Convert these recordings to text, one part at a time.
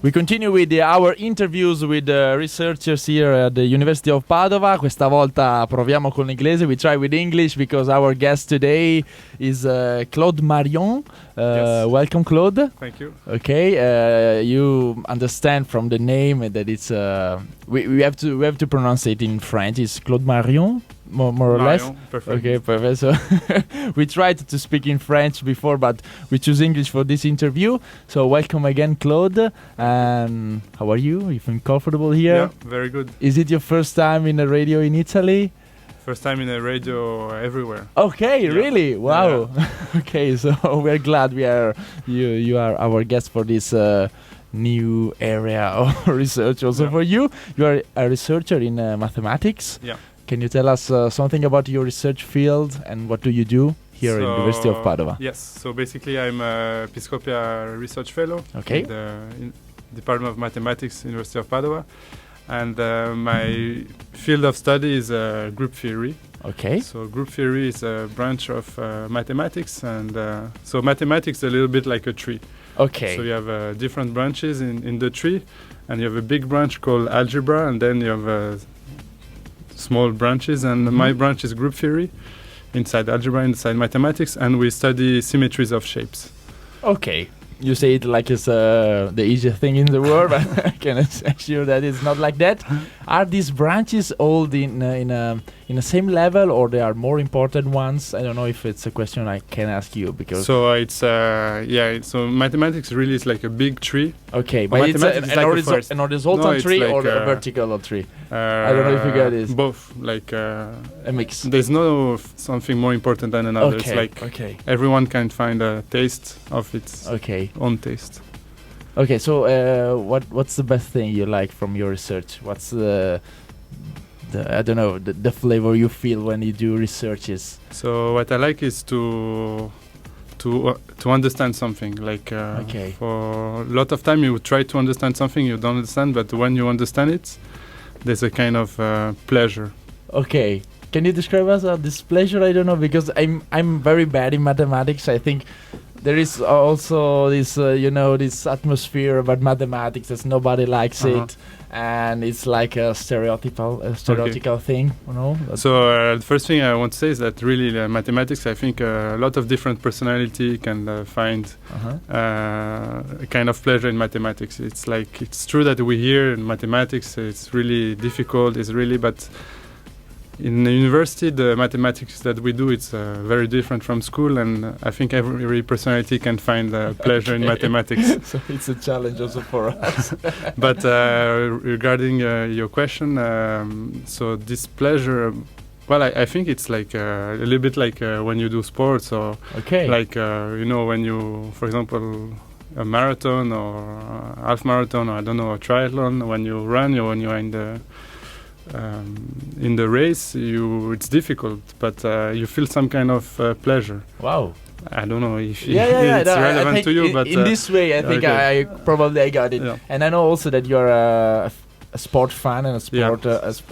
We continue with our interviews with researchers here at the University of Padova. Questa volta proviamo con l'inglese. We try with English because our guest today is Claude Marion. Yes. Welcome, Claude. Thank you. Okay, you understand from the name that it's we have to pronounce it in French. It's Claude Marion. More or less. Perfect. Okay, perfect. So we tried to speak in French before, but we choose English for this interview. So welcome again, Claude. And how are you? You feel comfortable here? Yeah, very good. Is it your first time in a radio in Italy? First time in a radio everywhere. Okay, Yeah. Really? Wow. Yeah. Okay, so we're glad you are our guest for this new area of research. Also for you are a researcher in mathematics. Yeah. Can you tell us something about your research field and what do you do here at the University of Padova? Yes, so basically I'm a Piscopia research fellow Okay. in the Department of Mathematics, University of Padova. And my field of study is group theory. Okay. So group theory is a branch of mathematics. And so mathematics is a little bit like a tree. Okay. So you have different branches in the tree. And you have a big branch called algebra. And then you have small branches, and my branch is group theory, inside algebra, inside mathematics, and we study symmetries of shapes. Okay. You say it like it's the easiest thing in the world, but I can assure that it's not like that. Are these branches all in the same level, or they are more important ones? I don't know if it's a question I can ask you because. So it's so mathematics really is like a big tree. Okay, but it's an horizontal tree or a vertical tree. I don't know if you get it. Both, like a mix. There's no something more important than another. Okay. It's like everyone can find a taste of its own taste. Okay, so what's the best thing you like from your research? What's the I don't know, the flavor you feel when you do researches? So what I like is to understand something. Like for a lot of time you try to understand something you don't understand, but when you understand it, there's a kind of pleasure. Okay. Can you describe us this pleasure? I don't know, because I'm very bad in mathematics. I think there is also this this atmosphere about mathematics that nobody likes it, and it's like a stereotypical thing, you know. So the first thing I want to say is that really mathematics, I think a lot of different personality can find a kind of pleasure in mathematics. It's like, it's true that we hear in mathematics it's really difficult, but in the university, the mathematics that we do, it's very different from school, and I think every personality can find pleasure in mathematics. So it's a challenge also for us. But regarding your question, so this pleasure, well, I think it's like a little bit like when you do sports, or like when you, for example, a marathon or half marathon, or I don't know, a triathlon. When you run, when you are in the race, it's difficult, but you feel some kind of pleasure. Wow. I don't know if it's relevant to you, but in this way, I think I got it. Yeah. And I know also that you're a sport fan and a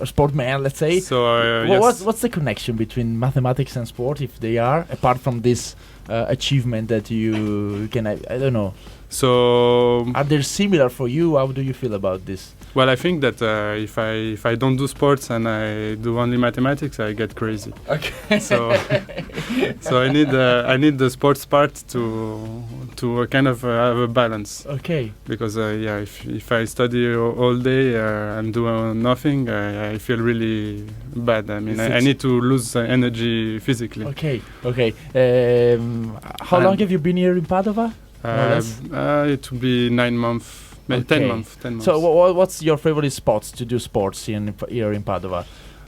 sport man, let's say. So what's the connection between mathematics and sport, if they are, apart from this achievement that you can? I don't know. So are they similar for you? How do you feel about this? Well, I think that if I don't do sports and I do only mathematics, I get crazy. Okay. So I need the sports part to kind of have a balance. Okay. Because if I study all day and do nothing, I feel really bad. I mean, I need to lose energy physically. Okay. How long have you been here in Padova? It will be 9 months. 10 months. So what's your favorite spots to do sports here in Padova?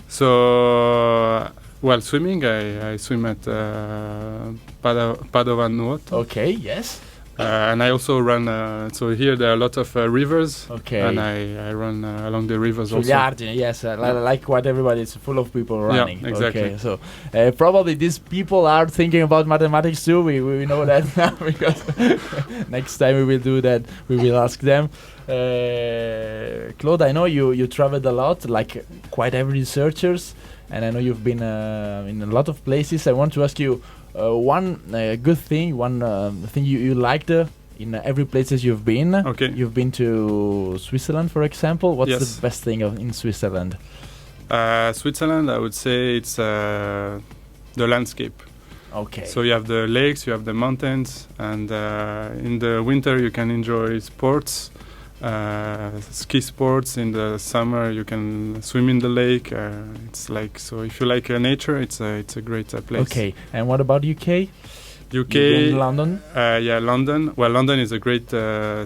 So, well, swimming, I swim at Padova Nuoto. Okay, yes. And I also run, so here there are a lot of rivers. Okay. And I run along the rivers also. Yes, like what everybody is full of people running. Yeah, exactly. Okay, so probably these people are thinking about mathematics too. We know that now, because next time we will do that, we will ask them. Claude, I know you traveled a lot, like quite every researchers, and I know you've been in a lot of places. I want to ask you one good thing, one thing you liked in every places you've been. Okay. You've been to Switzerland, for example. What's Yes. the best thing in Switzerland? Switzerland, I would say it's the landscape. Okay. So you have the lakes, you have the mountains, and in the winter you can enjoy sports, ski sports. In the summer you can swim in the lake. It's like, so if you like nature, it's a great place. Okay. And what about UK? UK, in London? yeah, London. Well, London is a great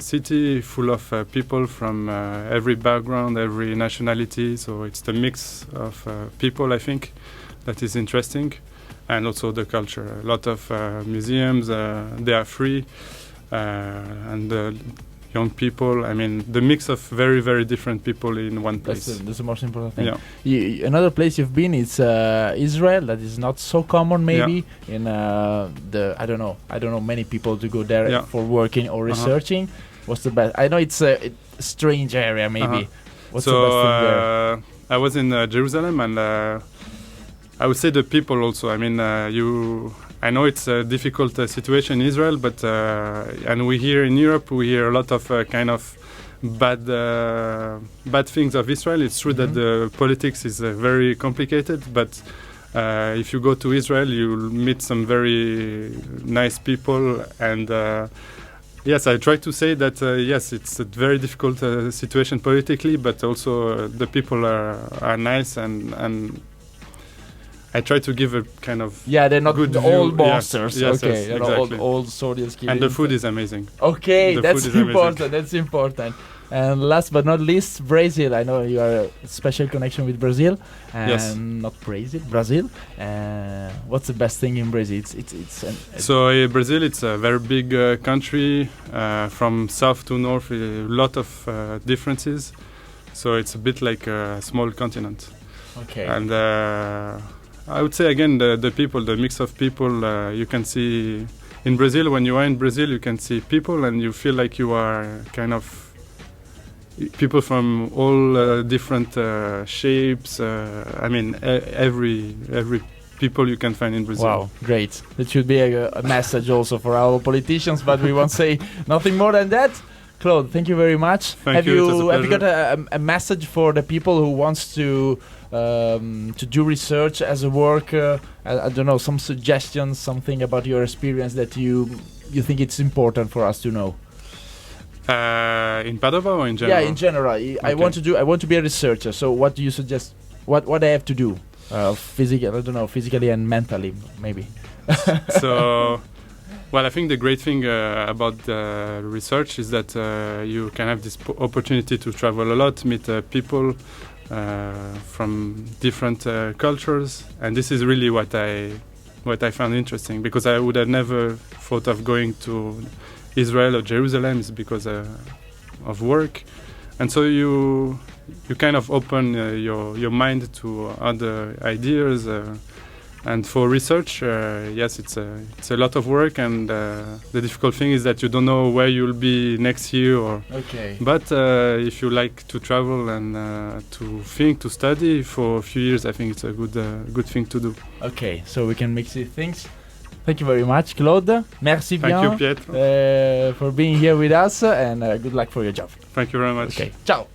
city full of people from every background, every nationality. So it's the mix of people, I think, that is interesting. And also the culture. A lot of museums, they are free. And young people, I mean, the mix of very, very different people in one place. That's the most important thing. Yeah. Another place you've been is Israel. That is not so common, maybe. Yeah. In I don't know many people to go there Yeah. for working or researching. What's the best? I know it's a strange area, maybe. What's the best thing there? I was in Jerusalem, and I would say the people also. I mean, I know it's a difficult situation in Israel, but and we here in Europe, we hear a lot of kind of bad things of Israel. It's true that the politics is very complicated, but if you go to Israel, you'll meet some very nice people. And yes, I try to say that yes, it's a very difficult situation politically, but also the people are nice, and I try to give a kind of they're not good old view. monsters. Yes, Okay, yes, exactly. old soldiers. And the food is amazing. Okay, that's food is important. amazing. That's important. And last but not least, Brazil. I know you are a special connection with Brazil, and Yes. not Brazil. What's the best thing in Brazil? So Brazil, it's a very big country, from south to north, a lot of differences. So it's a bit like a small continent. Okay. And I would say again, the people, the mix of people, you can see in Brazil. When you are in Brazil, you can see people, and you feel like you are kind of people from all different shapes. I mean, every people you can find in Brazil. Wow, great. That should be a message also for our politicians, but we won't say nothing more than that. Claude, thank you very much. Thank you. It was a Have you got pleasure. a message for the people who wants to do research as a worker? I don't know, some suggestions, something about your experience that you think it's important for us to know. In Padova or in general? Yeah, in general. I want to be a researcher. So what do you suggest? What I have to do? Physically and mentally, maybe. So, well, I think the great thing about research is that you can have this opportunity to travel a lot, meet people from different cultures, and this is really what I found interesting, because I would have never thought of going to Israel or Jerusalem is because of work, and so you kind of open your mind to other ideas. And for research, yes, it's a lot of work, and the difficult thing is that you don't know where you'll be next year. Okay. But if you like to travel and to study for a few years, I think it's a good thing to do. Okay, so we can mix these things. Thank you very much, Claude. Merci bien. Thank you, Pietro. For being here with us, and good luck for your job. Thank you very much. Okay, ciao.